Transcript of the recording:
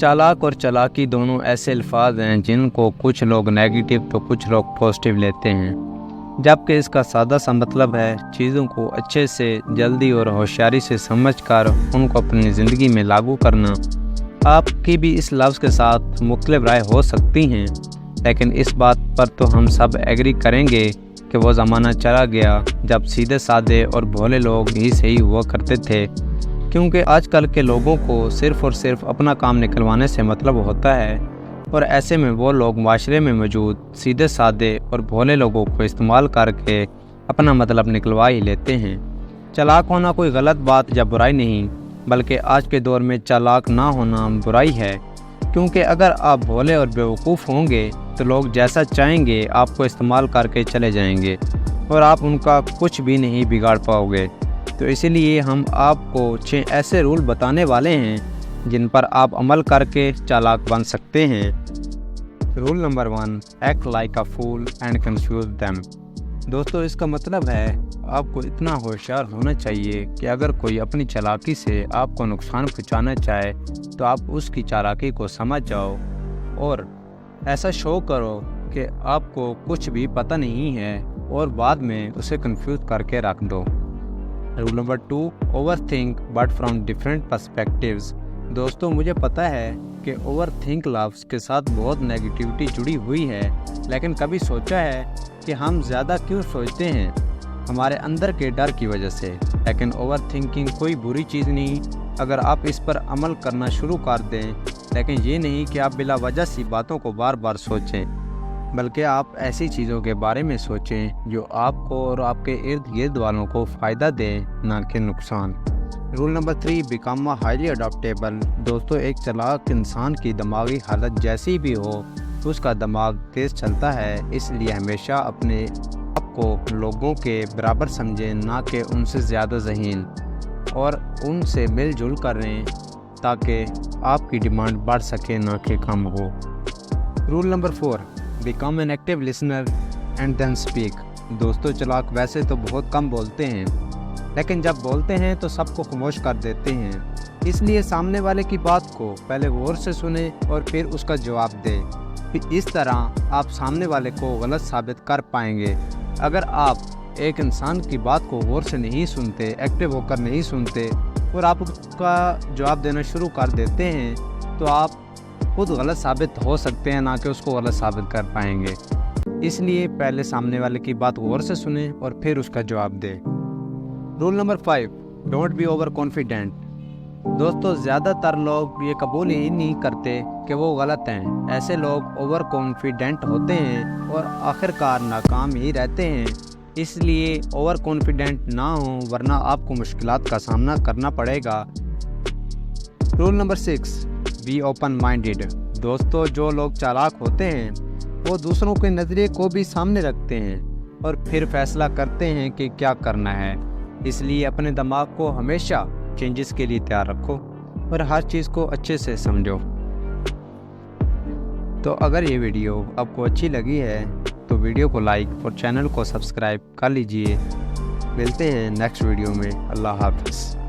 चालाक और चालाकी दोनों ऐसे अल्फाज हैं जिनको कुछ लोग नेगेटिव तो कुछ लोग पॉजिटिव लेते हैं, जबकि इसका सादा सा मतलब है चीज़ों को अच्छे से जल्दी और होशियारी से समझकर उनको अपनी ज़िंदगी में लागू करना। आपकी भी इस लफ्ज़ के साथ मुख्तलिफ राय हो सकती हैं, लेकिन इस बात पर तो हम सब एग्री करेंगे कि वो ज़माना चला गया जब सीधे साधे और भोले लोग ही सही हुआ करते थे, क्योंकि आजकल के लोगों को सिर्फ़ और सिर्फ अपना काम निकलवाने से मतलब होता है। और ऐसे में वो लोग माशरे में मौजूद सीधे साधे और भोले लोगों को इस्तेमाल करके अपना मतलब निकलवा ही लेते हैं। चालाक होना कोई गलत बात या बुराई नहीं, बल्कि आज के दौर में चालाक ना होना बुराई है, क्योंकि अगर आप भोले और बेवकूफ़ होंगे तो लोग जैसा चाहेंगे आपको इस्तेमाल करके चले जाएंगे और आप उनका कुछ भी नहीं बिगाड़ पाओगे। तो इसीलिए हम आपको 6 ऐसे रूल बताने वाले हैं जिन पर आप अमल करके चालाक बन सकते हैं। Rule number 1, act like a fool and confuse them. दोस्तों, इसका मतलब है आपको इतना होशियार होना चाहिए कि अगर कोई अपनी चालाकी से आपको नुकसान पहुंचाना चाहे तो आप उसकी चालाकी को समझ जाओ और ऐसा शो करो कि आपको कुछ भी पता नहीं है और बाद में उसे कंफ्यूज करके रख दो। Rule number 2, over think but from different perspectives. दोस्तों, मुझे पता है कि ओवर थिंक लफ्ज़ के साथ बहुत नेगेटिविटी जुड़ी हुई है, लेकिन कभी सोचा है कि हम ज़्यादा क्यों सोचते हैं? हमारे अंदर के डर की वजह से। लेकिन ओवर थिंकिंग कोई बुरी चीज़ नहीं अगर आप इस पर अमल करना शुरू कर दें, लेकिन ये नहीं कि आप बिला वजह सी बातों को बार बार सोचें, बल्कि आप ऐसी चीज़ों के बारे में सोचें जो आपको और आपके इर्द गिर्द वालों को फ़ायदा दें, ना कि नुकसान। Rule number 3, become a highly adaptable. दोस्तों, एक चालाक इंसान की दिमागी हालत जैसी भी हो, उसका दिमाग तेज़ चलता है, इसलिए हमेशा अपने आप को लोगों के बराबर समझें, ना कि उनसे ज़्यादा ज़हीन, और उनसे मिलजुल करें ताकि आपकी डिमांड बढ़ सके, ना कि कम हो। Rule number 4, become an active listener and then speak. दोस्तों, चालाक वैसे तो बहुत कम बोलते हैं, लेकिन जब बोलते हैं तो सबको खामोश कर देते हैं। इसलिए सामने वाले की बात को पहले गौर से सुने और फिर उसका जवाब दें। इस तरह आप सामने वाले को गलत साबित कर पाएंगे। अगर आप एक इंसान की बात को गौर से नहीं सुनते, एक्टिव होकर नहीं सुनते और आप उसका जवाब देना शुरू कर देते हैं, तो आप खुद गलत साबित हो सकते हैं, ना कि उसको गलत साबित कर पाएंगे। इसलिए पहले सामने वाले की बात गौर से सुने और फिर उसका जवाब दें। Rule number 5, don't be over confident. दोस्तों, ज़्यादातर लोग ये कबूल ही नहीं करते कि वो गलत हैं। ऐसे लोग ओवर कॉन्फिडेंट होते हैं और आखिरकार नाकाम ही रहते हैं। इसलिए ओवर कॉन्फिडेंट ना हो, वरना आपको मुश्किलात का सामना करना पड़ेगा। Rule number 6, be open minded. दोस्तों, जो लोग चालाक होते हैं वो दूसरों के नज़रिए को भी सामने रखते हैं और फिर फैसला करते हैं कि क्या करना है। इसलिए अपने दिमाग को हमेशा चेंजेस के लिए तैयार रखो और हर चीज़ को अच्छे से समझो। तो अगर ये वीडियो आपको अच्छी लगी है तो वीडियो को लाइक और चैनल को सब्सक्राइब कर लीजिए। मिलते हैं नेक्स्ट वीडियो में। अल्लाह हाफ़िज़।